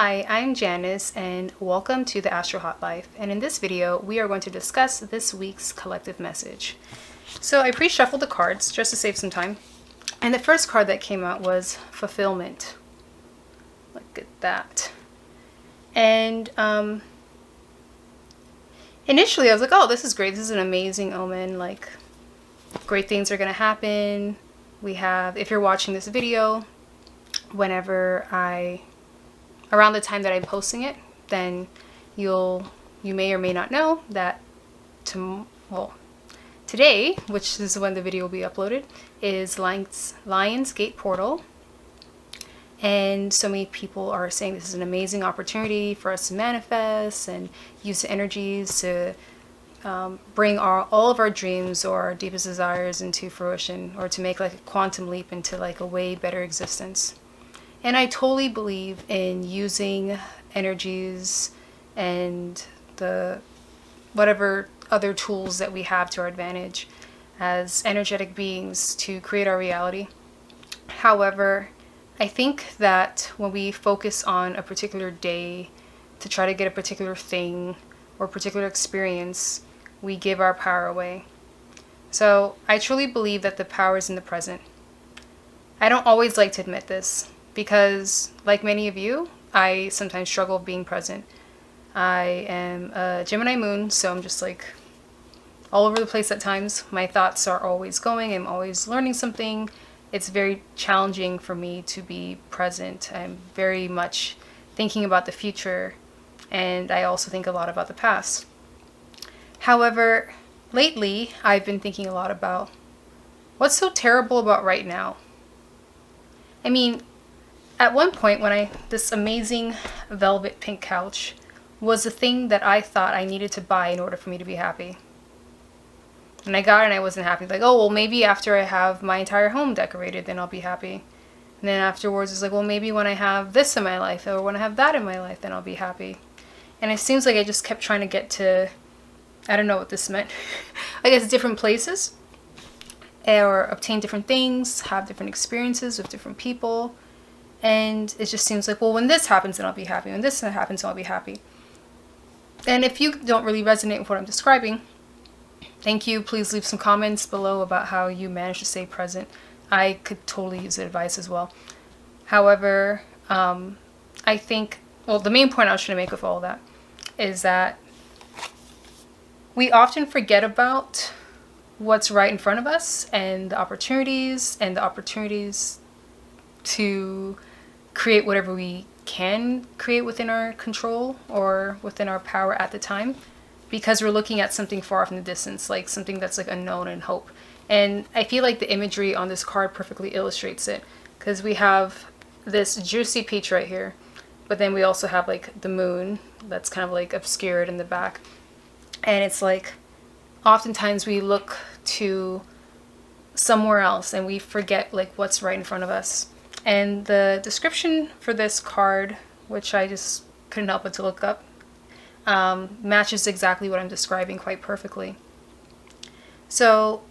Hi, I'm Janice and welcome to the AstroHauteLife, and in this video we are going to discuss this week's collective message. So I pre-shuffled the cards just to save some time, and the first card that came out was Fulfillment. Look at that. And initially I was like, oh, this is great, this is an amazing omen, like great things are gonna happen. We have, if you're watching this video, around the time that I'm posting it, then you may or may not know that today, which is when the video will be uploaded, is Lion's Gate portal. And so many people are saying this is an amazing opportunity for us to manifest and use the energies to bring all of our dreams or our deepest desires into fruition, or to make like a quantum leap into like a way better existence. And I totally believe in using energies and the whatever other tools that we have to our advantage as energetic beings to create our reality. However, I think that when we focus on a particular day to try to get a particular thing or particular experience, we give our power away. So I truly believe that the power is in the present. I don't always like to admit this, because like many of you, I sometimes struggle being present. I am a Gemini moon, so I'm just like all over the place at times. My thoughts are always going, I'm always learning something. It's very challenging for me to be present. I'm very much thinking about the future, and I also think a lot about the past. However, lately I've been thinking a lot about what's so terrible about right now. I mean, at one point when this amazing velvet pink couch was the thing that I thought I needed to buy in order for me to be happy. And I got it and I wasn't happy. Like, oh, well, maybe after I have my entire home decorated, then I'll be happy. And then afterwards it's like, well, maybe when I have this in my life or when I have that in my life, then I'll be happy. And it seems like I just kept trying to get to, I don't know what this meant, I guess different places, or obtain different things, have different experiences with different people. And it just seems like, well, when this happens, then I'll be happy. When this happens, then I'll be happy. And if you don't really resonate with what I'm describing, thank you. Please leave some comments below about how you manage to stay present. I could totally use the advice as well. However, I think, well, the main point I was trying to make with all of that is that we often forget about what's right in front of us and the opportunities to create whatever we can create within our control or within our power at the time, because we're looking at something far off in the distance, like something that's like unknown and hope. And I feel like the imagery on this card perfectly illustrates it, because we have this juicy peach right here, but then we also have like the moon that's kind of like obscured in the back. And it's like oftentimes we look to somewhere else and we forget like what's right in front of us. And the description for this card, which I just couldn't help but to look up, matches exactly what I'm describing quite perfectly. So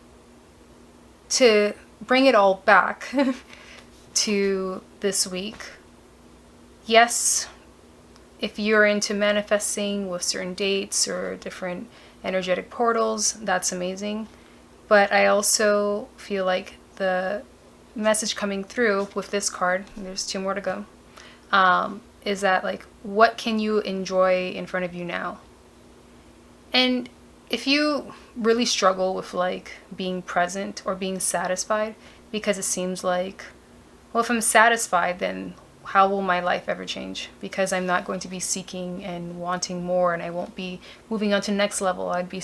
to bring it all back to this week, yes, if you're into manifesting with certain dates or different energetic portals, that's amazing. But I also feel like the message coming through with this card, and there's two more to go, is that like, what can you enjoy in front of you now? And if you really struggle with like being present or being satisfied, because it seems like, well, if I'm satisfied, then how will my life ever change? Because I'm not going to be seeking and wanting more, and I won't be moving on to the next level. I'd be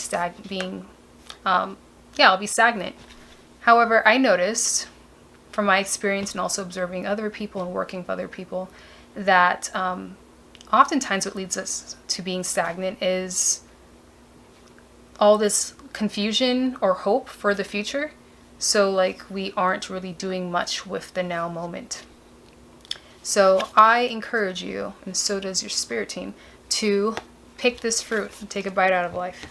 I'll be stagnant. However, I noticed from my experience and also observing other people and working with other people that oftentimes what leads us to being stagnant is all this confusion or hope for the future. So like we aren't really doing much with the now moment. So I encourage you, and so does your spirit team, to pick this fruit and take a bite out of life.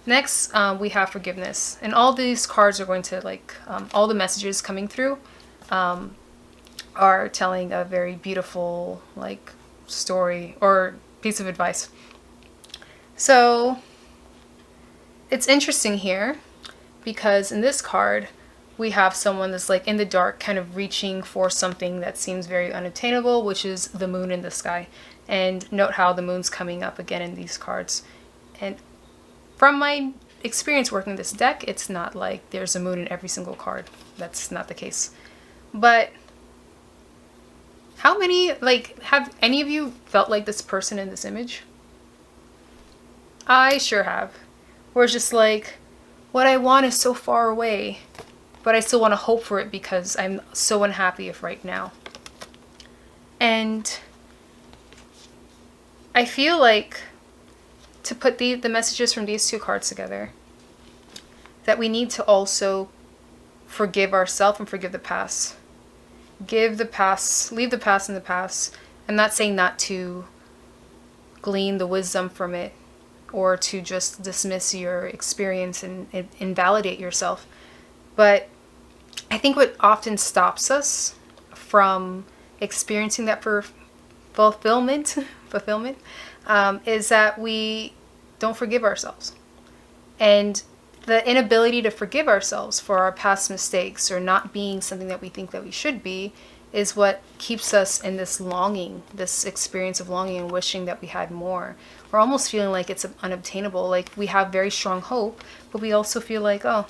Next, we have forgiveness. And all these cards are going to, like, all the messages coming through are telling a very beautiful like story or piece of advice. So it's interesting here because in this card we have someone that's like in the dark, kind of reaching for something that seems very unattainable, which is the moon in the sky. And note how the moon's coming up again in these cards. And from my experience working this deck, it's not like there's a moon in every single card. That's not the case. But how many, like, have any of you felt like this person in this image? I sure have. Where it's just like, what I want is so far away, but I still want to hope for it because I'm so unhappy of right now. And I feel like to put the messages from these two cards together, that we need to also forgive ourselves and forgive the past. Leave the past in the past. I'm not saying not to glean the wisdom from it or to just dismiss your experience and invalidate yourself. But I think what often stops us from experiencing that fulfillment is that we don't forgive ourselves. And the inability to forgive ourselves for our past mistakes or not being something that we think that we should be is what keeps us in this longing, this experience of longing and wishing that we had more. We're almost feeling like it's unobtainable. Like we have very strong hope, but we also feel like, oh,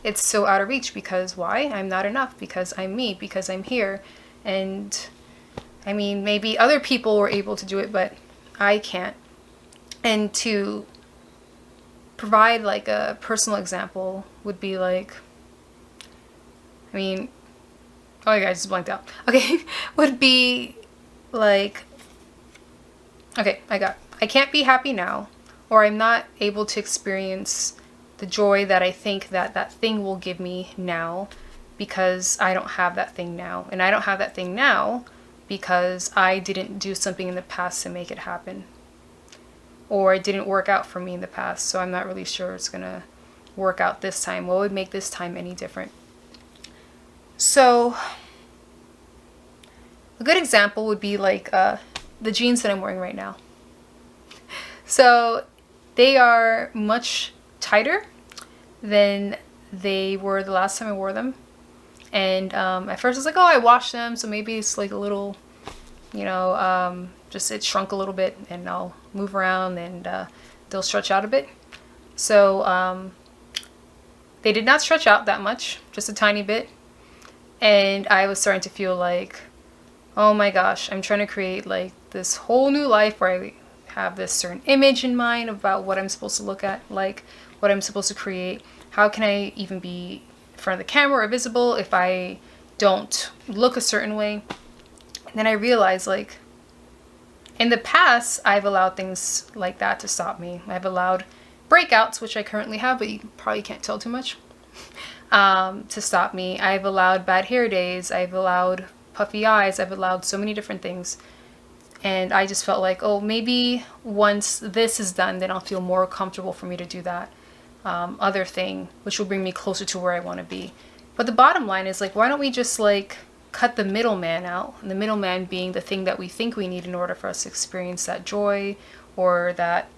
it's so out of reach because why? I'm not enough, because I'm me, because I'm here. And I mean, maybe other people were able to do it, but I can't. And to provide like a personal example would be like, I mean, oh, I just blanked out. Okay, would be like, okay, I can't be happy now, or I'm not able to experience the joy that I think that thing will give me now because I don't have that thing now. And I don't have that thing now because I didn't do something in the past to make it happen. Or it didn't work out for me in the past, so I'm not really sure it's gonna work out this time. What would make this time any different? So a good example would be like the jeans that I'm wearing right now. So they are much tighter than they were the last time I wore them. And at first I was like, oh, I washed them, so maybe it's like a little, you know, just it shrunk a little bit and I'll move around and they'll stretch out a bit. So they did not stretch out that much, just a tiny bit. And I was starting to feel like, oh my gosh, I'm trying to create like this whole new life where I have this certain image in mind about what I'm supposed to look at, like what I'm supposed to create. How can I even be in front of the camera or visible if I don't look a certain way? And then I realized, like, in the past, I've allowed things like that to stop me. I've allowed breakouts, which I currently have, but you probably can't tell too much, to stop me. I've allowed bad hair days. I've allowed puffy eyes. I've allowed so many different things. And I just felt like, oh, maybe once this is done, then I'll feel more comfortable for me to do that other thing, which will bring me closer to where I want to be. But the bottom line is, like, why don't we just, like, cut the middleman out? And the middleman being the thing that we think we need in order for us to experience that joy or that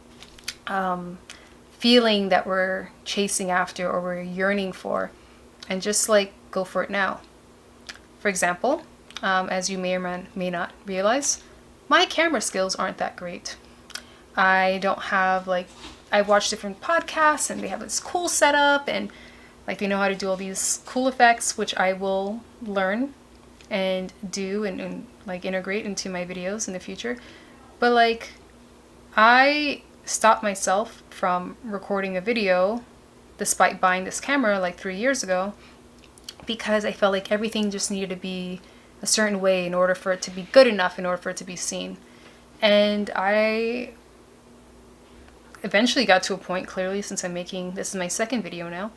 feeling that we're chasing after or we're yearning for, and just, like, go for it now. For example, as you may or may not realize, my camera skills aren't that great. I don't have, like, I watch different podcasts and they have this cool setup and like they know how to do all these cool effects, which I will learn and do and like integrate into my videos in the future. But like, I stopped myself from recording a video despite buying this camera like 3 years ago because I felt like everything just needed to be a certain way in order for it to be good enough, in order for it to be seen. And I eventually got to a point, clearly, since I'm making, this is my second video now,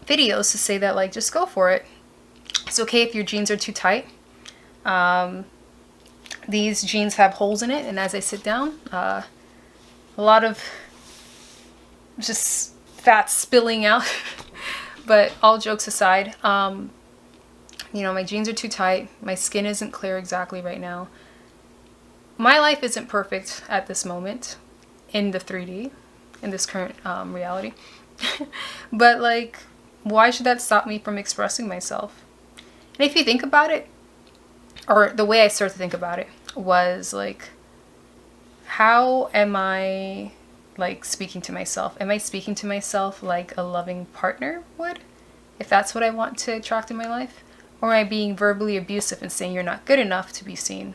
videos to say that, like, just go for it. It's okay if your jeans are too tight. These jeans have holes in it, and as I sit down, a lot of just fat spilling out. But all jokes aside, You know, my jeans are too tight. My skin isn't clear exactly right now. My life isn't perfect at this moment in the 3D, in this current reality. But like, why should that stop me from expressing myself? And if you think about it, or the way I started to think about it was like, how am I like speaking to myself? Am I speaking to myself like a loving partner would, if that's what I want to attract in my life? Or am I being verbally abusive and saying you're not good enough to be seen?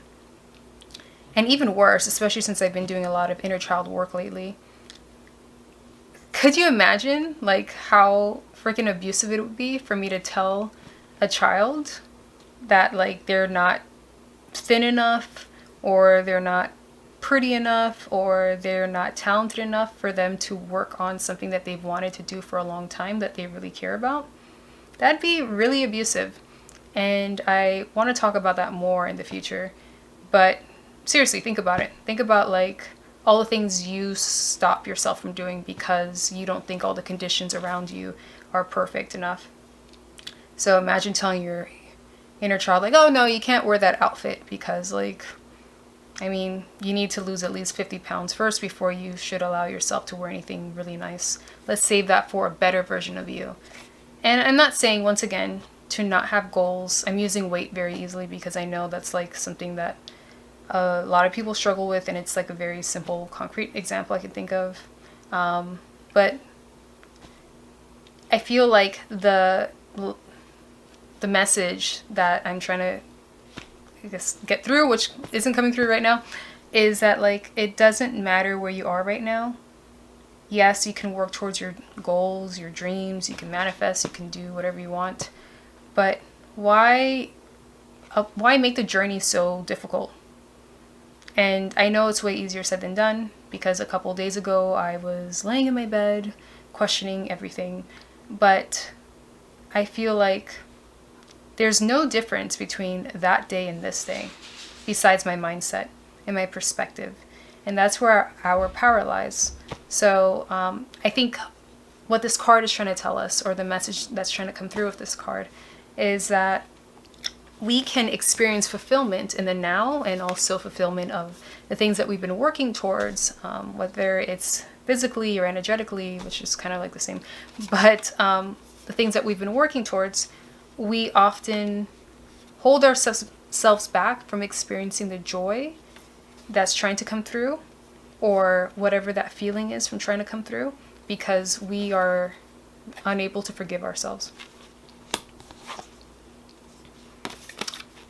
And even worse, especially since I've been doing a lot of inner child work lately, could you imagine like how freaking abusive it would be for me to tell a child that like they're not thin enough, or they're not pretty enough, or they're not talented enough for them to work on something that they've wanted to do for a long time that they really care about? That'd be really abusive. And I want to talk about that more in the future. But seriously, think about it. Think about like all the things you stop yourself from doing because you don't think all the conditions around you are perfect enough. So imagine telling your inner child like, oh no, you can't wear that outfit because like, I mean, you need to lose at least 50 pounds first before you should allow yourself to wear anything really nice. Let's save that for a better version of you. And I'm not saying, once again, to not have goals. I'm using weight very easily because I know that's like something that a lot of people struggle with, and it's like a very simple, concrete example I can think of. But I feel like the message that I'm trying to, I guess, get through, which isn't coming through right now, is that like it doesn't matter where you are right now. Yes, you can work towards your goals, your dreams, you can manifest, you can do whatever you want, but why make the journey so difficult? And I know it's way easier said than done, because a couple days ago I was laying in my bed questioning everything, but I feel like there's no difference between that day and this day besides my mindset and my perspective. And that's where our power lies. So I think what this card is trying to tell us, or the message that's trying to come through with this card, is that we can experience fulfillment in the now, and also fulfillment of the things that we've been working towards, whether it's physically or energetically, which is kind of like the same. But the things that we've been working towards, we often hold ourselves back from experiencing the joy that's trying to come through, or whatever that feeling is from trying to come through, because we are unable to forgive ourselves.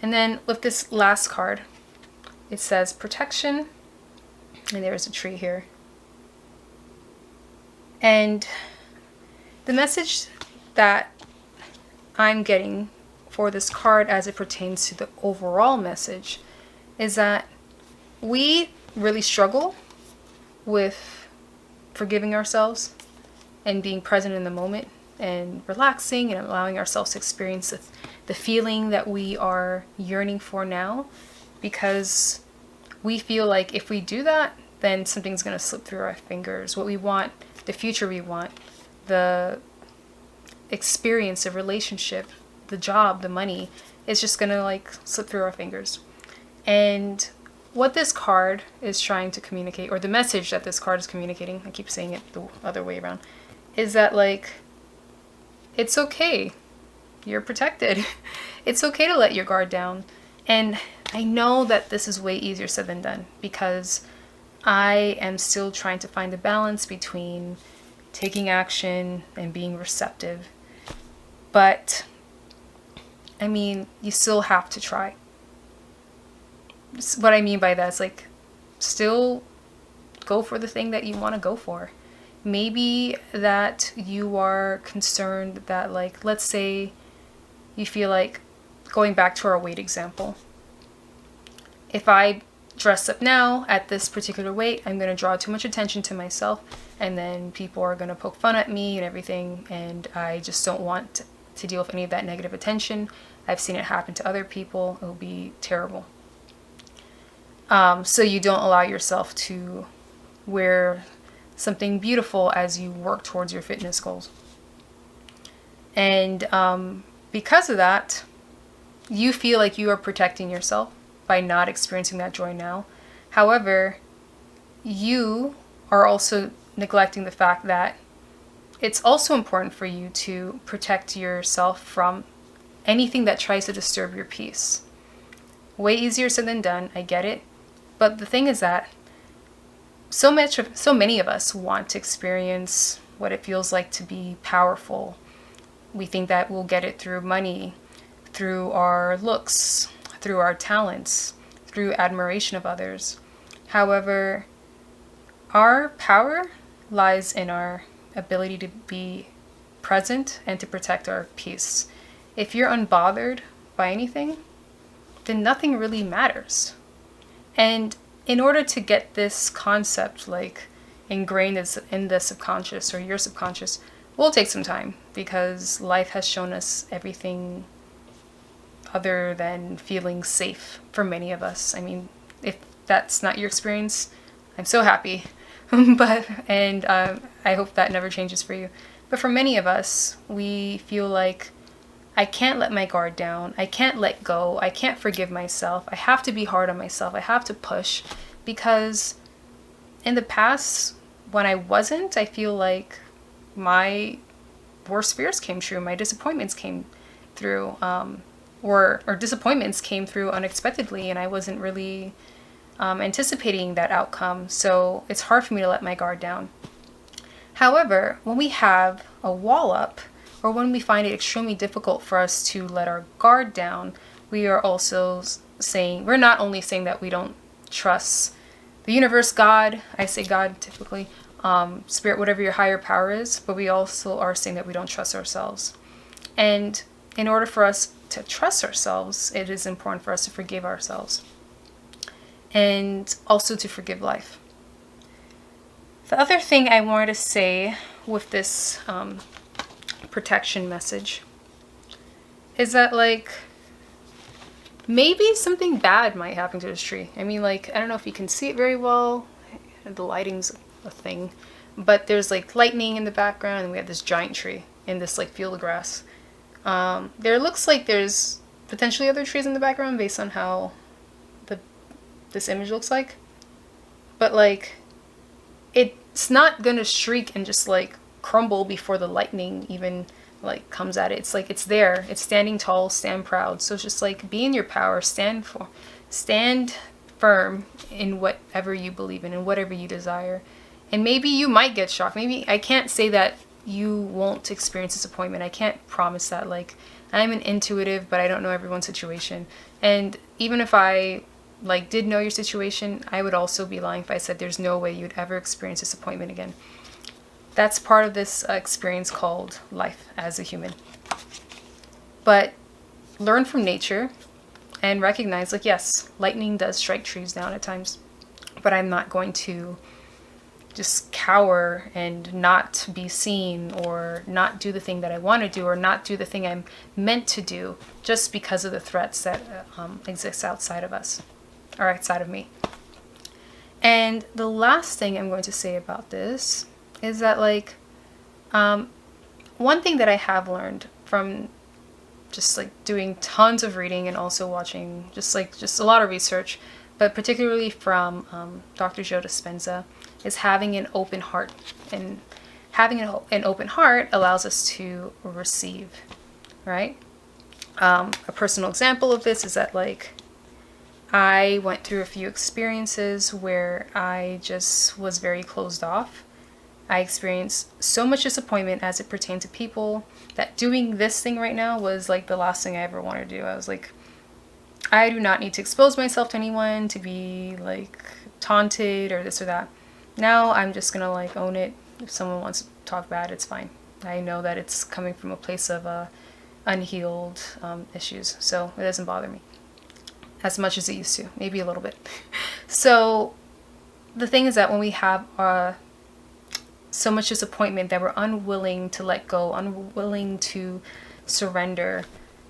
And then with this last card, it says protection, and there's a tree here. And the message that I'm getting for this card as it pertains to the overall message is that we really struggle with forgiving ourselves and being present in the moment and relaxing and allowing ourselves to experience the feeling that we are yearning for now, because we feel like if we do that, then something's going to slip through our fingers. What we want, the future we want, the experience, the relationship, the job, the money, is just going to like slip through our fingers. And what this card is trying to communicate, or the message that this card is communicating, I keep saying it the other way around, is that like, it's okay. You're protected. It's okay to let your guard down. And I know that this is way easier said than done, because I am still trying to find a balance between taking action and being receptive. But I mean, you still have to try. What I mean by that is like, still go for the thing that you want to go for. Maybe that you are concerned that, like, let's say you feel like, going back to our weight example, if I dress up now at this particular weight, I'm going to draw too much attention to myself, and then people are going to poke fun at me and everything, and I just don't want to deal with any of that negative attention. I've seen it happen to other people. It'll be terrible. So you don't allow yourself to wear something beautiful as you work towards your fitness goals. And because of that, you feel like you are protecting yourself by not experiencing that joy now. However, you are also neglecting the fact that it's also important for you to protect yourself from anything that tries to disturb your peace. Way easier said than done, I get it. But the thing is that so many of us want to experience what it feels like to be powerful. We think that we'll get it through money, through our looks, through our talents, through admiration of others. However, our power lies in our ability to be present and to protect our peace. If you're unbothered by anything, then nothing really matters. And in order to get this concept like ingrained in the subconscious or your subconscious, will take some time, because life has shown us everything other than feeling safe for many of us. I mean, if that's not your experience, I'm so happy. I hope that never changes for you. But for many of us, we feel like, I can't let my guard down. I can't let go. I can't forgive myself. I have to be hard on myself. I have to push, because in the past, when I wasn't, I feel like my worst fears came true. My disappointments came through, or disappointments came through unexpectedly, and I wasn't really anticipating that outcome. So it's hard for me to let my guard down. However, when we have a wall up, or when we find it extremely difficult for us to let our guard down, we are also saying, we're not only saying that we don't trust the universe, God, I say God typically, spirit, whatever your higher power is, but we also are saying that we don't trust ourselves. And in order for us to trust ourselves, it is important for us to forgive ourselves and also to forgive life. The other thing I wanted to say with this protection message is that, like, maybe something bad might happen to this tree. I mean, like, I don't know if you can see it very well. The lighting's a thing. But there's, like, lightning in the background, and we have this giant tree in this, like, field of grass. There looks like there's potentially other trees in the background based on how this image looks like. But, like, it's not gonna shriek and just, like, crumble before the lightning even, like, comes at it. It's like, it's there. It's standing tall, stand proud. So it's just like, be in your power, stand firm in whatever you believe in and whatever you desire. And maybe you might get shocked. Maybe, I can't say that you won't experience disappointment. I can't promise that. Like, I'm an intuitive, but I don't know everyone's situation. And even if I, like, did know your situation, I would also be lying if I said there's no way you'd ever experience disappointment again. That's part of this experience called life as a human. But learn from nature and recognize, like, yes, lightning does strike trees down at times, but I'm not going to just cower and not be seen, or not do the thing that I want to do, or not do the thing I'm meant to do just because of the threats that exist outside of us, or outside of me. And the last thing I'm going to say about this is that, like, one thing that I have learned from just, like, doing tons of reading and also watching just a lot of research, but particularly from Dr. Joe Dispenza, is having an open heart. And having an open heart allows us to receive, right? A personal example of this is that, like, I went through a few experiences where I just was very closed off. I experienced so much disappointment as it pertained to people, that doing this thing right now was, like, the last thing I ever wanted to do. I was like, I do not need to expose myself to anyone, to be, like, taunted or this or that. Now I'm just gonna, like, own it. If someone wants to talk bad, it's fine. I know that it's coming from a place of unhealed issues, so it doesn't bother me as much as it used to, maybe a little bit. So the thing is that when we have so much disappointment that we're unwilling to let go, unwilling to surrender,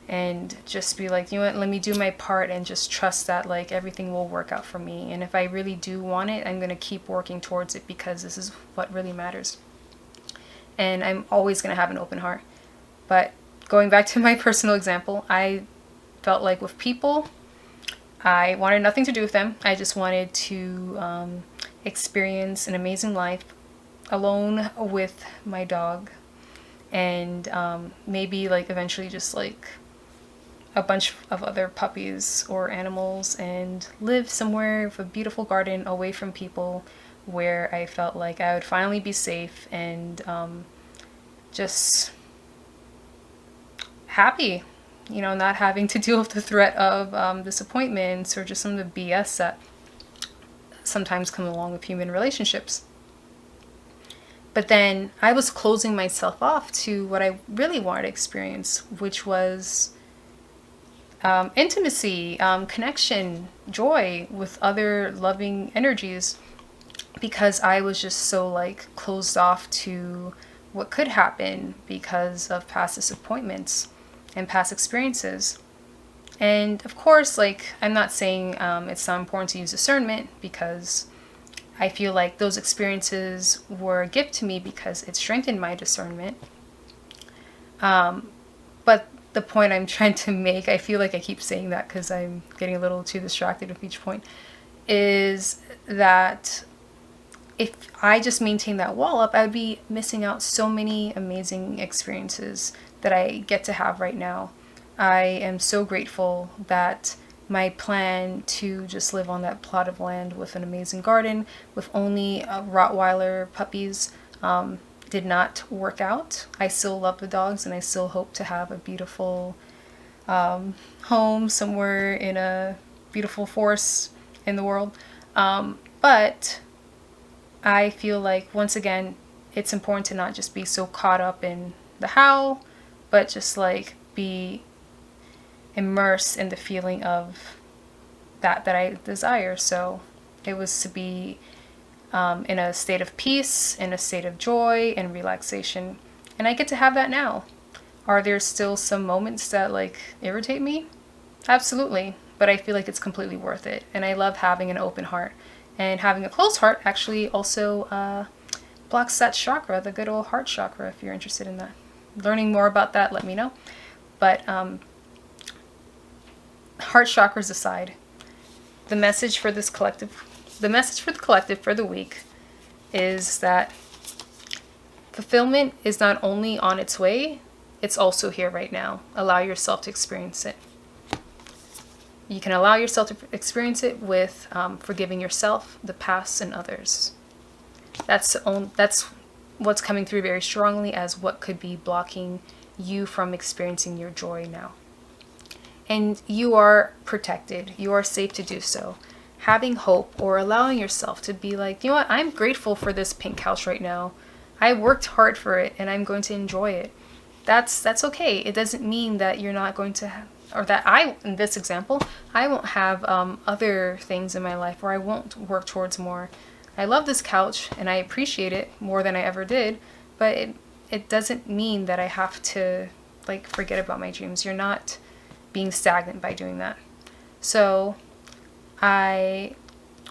and just be like, you know what, let me do my part and just trust that, like, everything will work out for me. And if I really do want it, I'm going to keep working towards it, because this is what really matters. And I'm always going to have an open heart. But going back to my personal example, I felt like with people, I wanted nothing to do with them. I just wanted to experience an amazing life alone with my dog, and maybe like eventually just like a bunch of other puppies or animals, and live somewhere with a beautiful garden away from people, where I felt like I would finally be safe and just happy, you know, not having to deal with the threat of disappointments or just some of the BS that sometimes come along with human relationships. But then I was closing myself off to what I really wanted to experience, which was intimacy, connection, joy with other loving energies, because I was just so like closed off to what could happen because of past disappointments and past experiences. And of course, like, I'm not saying it's not important to use discernment, because I feel like those experiences were a gift to me because it strengthened my discernment. But the point I'm trying to make, I feel like I keep saying that because I'm getting a little too distracted with each point, is that if I just maintain that wall up, I would be missing out so many amazing experiences that I get to have right now. I am so grateful that my plan to just live on that plot of land with an amazing garden with only Rottweiler puppies did not work out. I still love the dogs, and I still hope to have a beautiful home somewhere in a beautiful forest in the world. But I feel like, once again, it's important to not just be so caught up in the how, but just like be immersed in the feeling of that I desire. So it was to be in a state of peace, in a state of joy and relaxation. And I get to have that now. Are there still some moments that like irritate me? Absolutely. But I feel like it's completely worth it. And I love having an open heart. And having a closed heart actually also blocks that chakra, the good old heart chakra, if you're interested in that. Learning more about that, let me know. But heart chakras aside, the message for the collective for the week is that fulfillment is not only on its way, it's also here right now. Allow yourself to experience it. You can allow yourself to experience it with forgiving yourself, the past, and others. That's what's coming through very strongly as what could be blocking you from experiencing your joy now. And you are protected. You are safe to do so. Having hope, or allowing yourself to be like, you know what, I'm grateful for this pink couch right now. I worked hard for it and I'm going to enjoy it. That's okay. It doesn't mean that you're not going to or that in this example, I won't have other things in my life, or I won't work towards more. I love this couch and I appreciate it more than I ever did, but it doesn't mean that I have to like forget about my dreams. You're not being stagnant by doing that. So I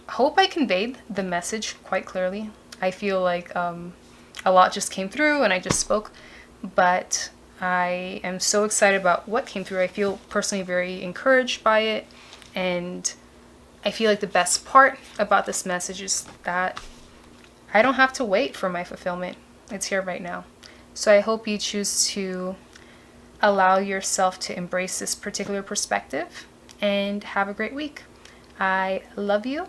hope I conveyed the message quite clearly. I feel like a lot just came through and I just spoke, but I am so excited about what came through. I feel personally very encouraged by it, and I feel like the best part about this message is that I don't have to wait for my fulfillment. It's here right now. So I hope you choose to allow yourself to embrace this particular perspective, and have a great week. I love you.